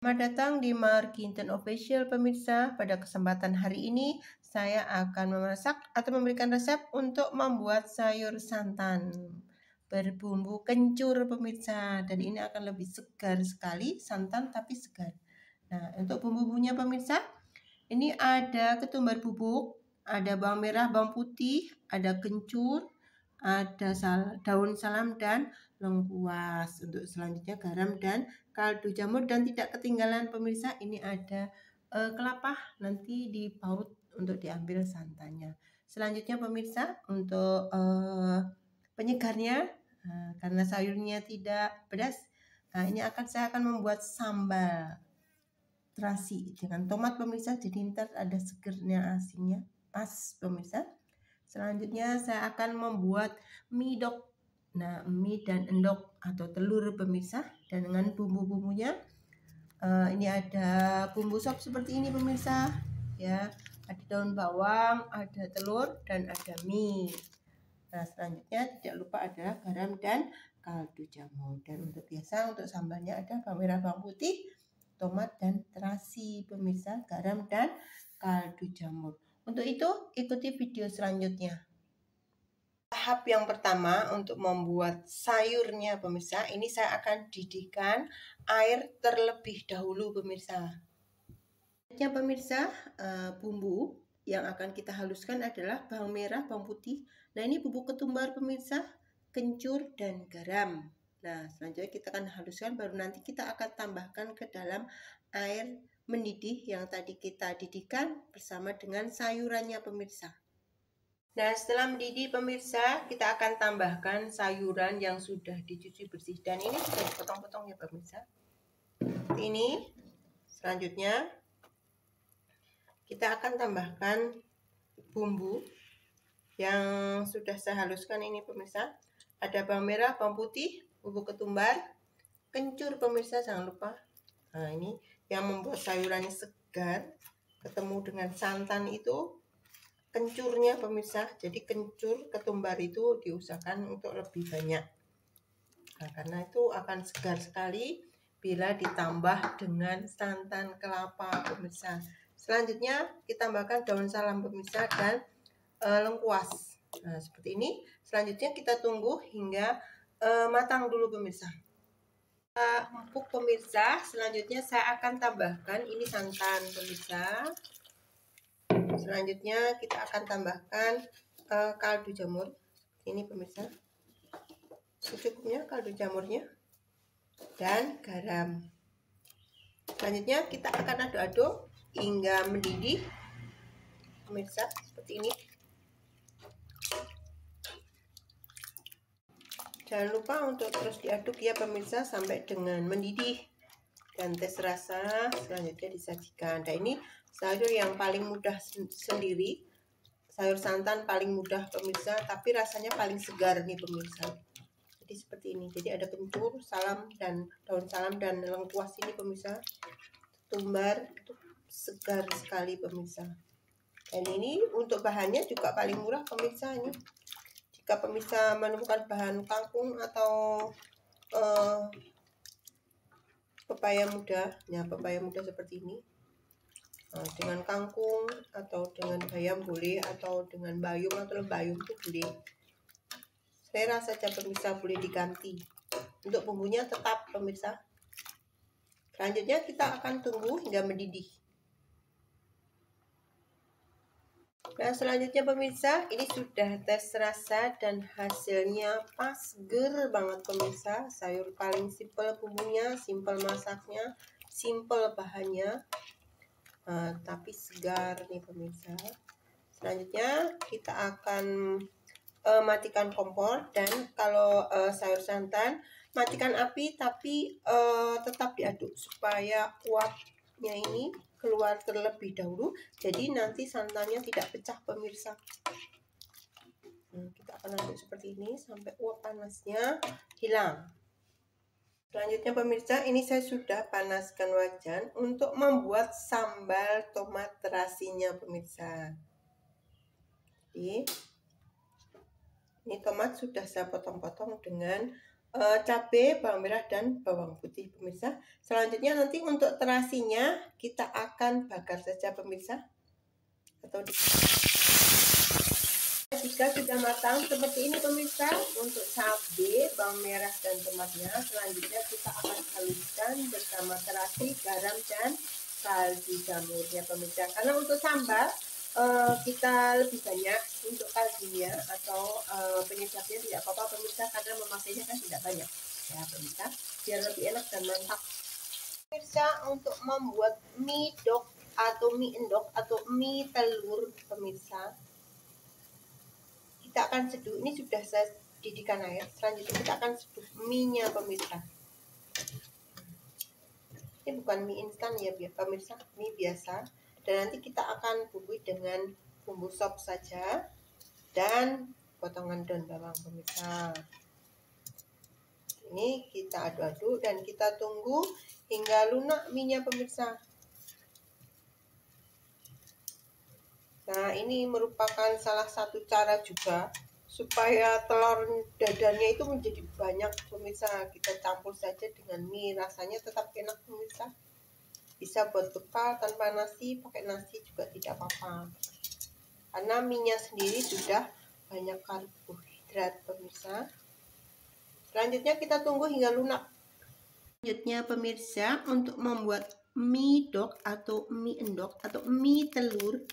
Selamat datang di Marginton Official pemirsa. Pada kesempatan hari ini saya akan memasak atau memberikan resep untuk membuat sayur santan berbumbu kencur pemirsa, dan ini akan lebih segar sekali, santan tapi segar. Nah, untuk bumbu-bumbunya pemirsa, ini ada ketumbar bubuk, ada bawang merah, bawang putih, ada kencur, ada daun salam dan lengkuas. Untuk selanjutnya garam dan kaldu jamur, dan tidak ketinggalan pemirsa, ini ada kelapa, nanti diparut untuk diambil santannya. Selanjutnya pemirsa, untuk penyegarnya, karena sayurnya tidak pedas, ini saya akan membuat sambal terasi dengan tomat pemirsa, jadi ntar ada segernya, asinnya pas pemirsa. Selanjutnya saya akan membuat mie dok. Nah, mie dan endok atau telur pemirsa, dan dengan bumbu-bumbunya ini ada bumbu sop seperti ini pemirsa ya, ada daun bawang, ada telur, dan ada mie. Nah, selanjutnya tidak lupa ada garam dan kaldu jamur, dan untuk sambalnya ada bawang merah, bawang putih, tomat, dan terasi pemirsa, garam dan kaldu jamur. Untuk itu ikuti video selanjutnya. Tahap yang pertama untuk membuat sayurnya pemirsa, ini saya akan didihkan air terlebih dahulu pemirsa. Ya pemirsa, bumbu yang akan kita haluskan adalah bawang merah, bawang putih. Nah, ini bubuk ketumbar pemirsa, kencur, dan garam. Nah, selanjutnya kita akan haluskan, baru nanti kita akan tambahkan ke dalam air mendidih yang tadi kita didihkan bersama dengan sayurannya pemirsa. Nah, setelah mendidih pemirsa, kita akan tambahkan sayuran yang sudah dicuci bersih, dan ini sudah dipotong-potong ya pemirsa. Seperti ini. Selanjutnya kita akan tambahkan bumbu yang sudah saya haluskan ini pemirsa. Ada bawang merah, bawang putih, bubuk ketumbar, kencur pemirsa, jangan lupa. Nah, ini yang membuat sayurannya segar, ketemu dengan santan itu kencurnya pemirsa. Jadi kencur ketumbar itu diusahakan untuk lebih banyak. Nah, karena itu akan segar sekali bila ditambah dengan santan kelapa pemirsa. Selanjutnya kita tambahkan daun salam pemirsa dan lengkuas. Nah, seperti ini. Selanjutnya kita tunggu hingga matang dulu pemirsa. Empuk pemirsa, selanjutnya saya akan tambahkan ini santan pemirsa. Selanjutnya kita akan tambahkan kaldu jamur. Ini pemirsa, secukupnya kaldu jamurnya dan garam. Selanjutnya kita akan aduk-aduk hingga mendidih pemirsa, seperti ini. Jangan lupa untuk terus diaduk ya pemirsa sampai dengan mendidih, dan tes rasa selanjutnya disajikan. Dan ini sayur yang paling mudah sendiri, sayur santan paling mudah pemirsa, tapi rasanya paling segar nih pemirsa. Jadi seperti ini. Jadi ada kencur, salam, dan daun salam, dan lengkuas ini pemirsa. Tumbar itu segar sekali pemirsa. Dan ini untuk bahannya juga paling murah pemirsa ini. Jika pemirsa menemukan bahan kangkung atau pepaya muda, ya pepaya muda seperti ini, dengan kangkung atau dengan bayam boleh, atau dengan bayung atau lebayung itu boleh. Selera saja pemirsa, boleh diganti. Untuk bumbunya tetap pemirsa. Selanjutnya kita akan tunggu hingga mendidih. Nah, selanjutnya pemirsa, ini sudah tes rasa dan hasilnya pas, seger banget pemirsa. Sayur paling simpel bumbunya, simpel masaknya, simpel bahannya, tapi segar nih pemirsa. Selanjutnya kita akan matikan kompor, dan kalau sayur santan matikan api, tapi tetap diaduk supaya uapnya ini keluar terlebih dahulu, jadi nanti santannya tidak pecah pemirsa. Kita akan aduk seperti ini sampai uap panasnya hilang. Selanjutnya pemirsa, ini saya sudah panaskan wajan untuk membuat sambal tomat terasinya pemirsa. Jadi ini tomat sudah saya potong-potong dengan cabai, bawang merah, dan bawang putih pemirsa. Selanjutnya nanti untuk terasinya kita akan bakar saja pemirsa. Atau jika sudah matang seperti ini pemirsa, untuk cabai, bawang merah, dan tomatnya, selanjutnya kita akan haluskan bersama terasi, garam, dan kaldu jamurnya pemirsa. Karena untuk sambal kita lebih banyak untuk kaldunya atau penyedapnya tidak apa-apa pemirsa, karena memakainya kan tidak banyak ya pemirsa, biar lebih enak dan mantap pemirsa. Untuk membuat mie dok atau mie endok atau mie telur pemirsa, kita akan seduh. Ini sudah saya didihkan air. Selanjutnya kita akan seduh mie nya pemirsa. Ini bukan mie instan ya pemirsa, mie biasa. Dan nanti kita akan bumbui dengan bumbu sop saja dan potongan daun bawang pemirsa. Ini kita aduk-aduk dan kita tunggu hingga lunak mie-nya pemirsa. Nah, ini merupakan salah satu cara juga supaya telur dadanya itu menjadi banyak pemirsa. Kita campur saja dengan mie, rasanya tetap enak pemirsa. Bisa buat bekal tanpa nasi, pakai nasi juga tidak apa-apa. Karena mie-nya sendiri sudah banyak karbohidrat pemirsa. Selanjutnya kita tunggu hingga lunak. Selanjutnya pemirsa, untuk membuat mie dok atau mie endok atau mie telur,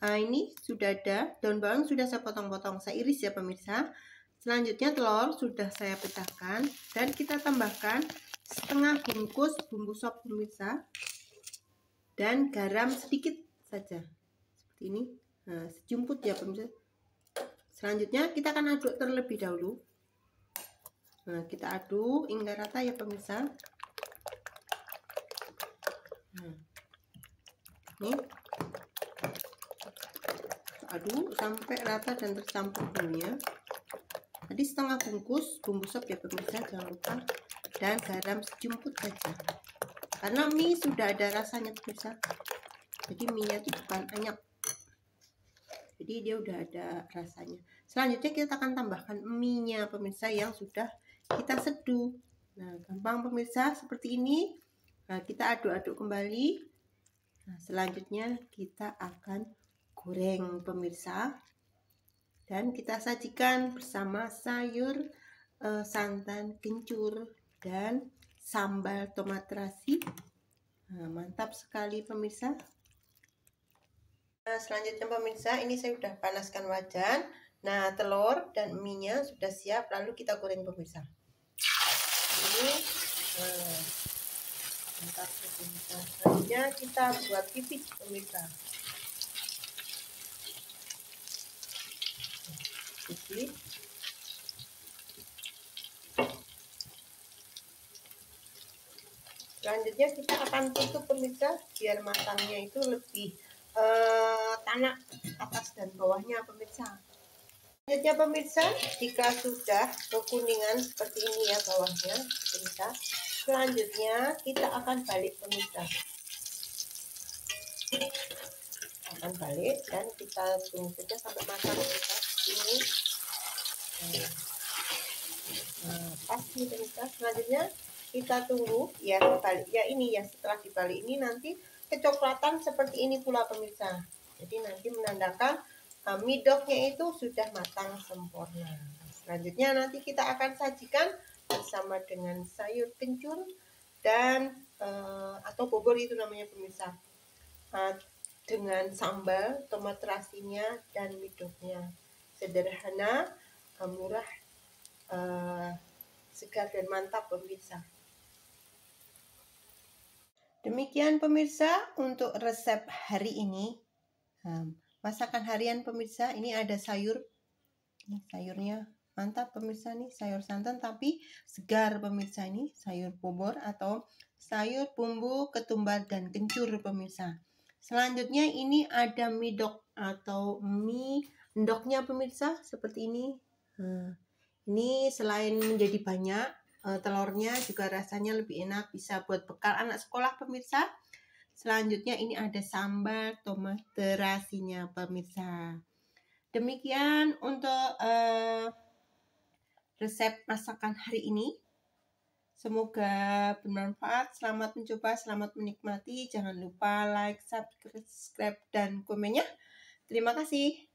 nah ini sudah ada daun bawang, sudah saya potong-potong, saya iris ya pemirsa. Selanjutnya telur sudah saya pecahkan dan kita tambahkan setengah bungkus bumbu sop pemirsa dan garam sedikit saja seperti ini. Nah, sejumput ya pemirsa. Selanjutnya kita akan aduk terlebih dahulu. Nah, kita aduk hingga rata ya pemirsa. Nah, ini aduk sampai rata dan tercampur bumbunya. Tadi setengah bungkus bumbu sop ya pemirsa, jangan lupa, dan garam sejumput saja. Karena mie sudah ada rasanya pemirsa, jadi mie-nya itu bukan anyap, jadi dia udah ada rasanya. Selanjutnya kita akan tambahkan mie-nya pemirsa yang sudah kita seduh. Nah, gampang pemirsa, seperti ini. Nah, kita aduk-aduk kembali. Nah, selanjutnya kita akan goreng pemirsa, dan kita sajikan bersama sayur santan kencur dan sambal tomat terasi. Nah, mantap sekali pemirsa. Nah, selanjutnya pemirsa, ini saya sudah panaskan wajan. Nah, telur dan mie-nya sudah siap, lalu kita goreng pemirsa. Ini mantap pemirsa. Selanjutnya kita buat pipit pemirsa. Pipit. Selanjutnya kita akan tutup pemirsa biar matangnya itu lebih tanah atas dan bawahnya pemirsa. Selanjutnya pemirsa, jika sudah kekuningan seperti ini ya bawahnya pemirsa, selanjutnya kita akan balik pemirsa. Akan balik dan kita tunggu saja sampai matang pemirsa. Ini pas nih pemirsa. Selanjutnya kita tunggu ya dibalik ya, ini ya, setelah dibalik ini nanti kecoklatan seperti ini pula pemirsa. Jadi nanti menandakan mie doknya itu sudah matang sempurna. Selanjutnya nanti kita akan sajikan bersama dengan sayur kencur dan atau bobor itu namanya pemirsa, dengan sambal tomat terasinya dan mie doknya. Sederhana, murah, segar dan mantap pemirsa. Demikian pemirsa untuk resep hari ini. Masakan harian pemirsa, ini ada sayur. Ini sayurnya mantap pemirsa, nih sayur santan tapi segar pemirsa. Ini sayur bobor atau sayur bumbu ketumbar dan kencur pemirsa. Selanjutnya ini ada mie dok atau mie endoknya pemirsa, seperti ini. Ini selain menjadi banyak, telurnya juga rasanya lebih enak, bisa buat bekal anak sekolah pemirsa. Selanjutnya ini ada sambal tomat terasinya pemirsa. Demikian untuk resep masakan hari ini. Semoga bermanfaat. Selamat mencoba, selamat menikmati. Jangan lupa like, subscribe, dan komennya. Terima kasih.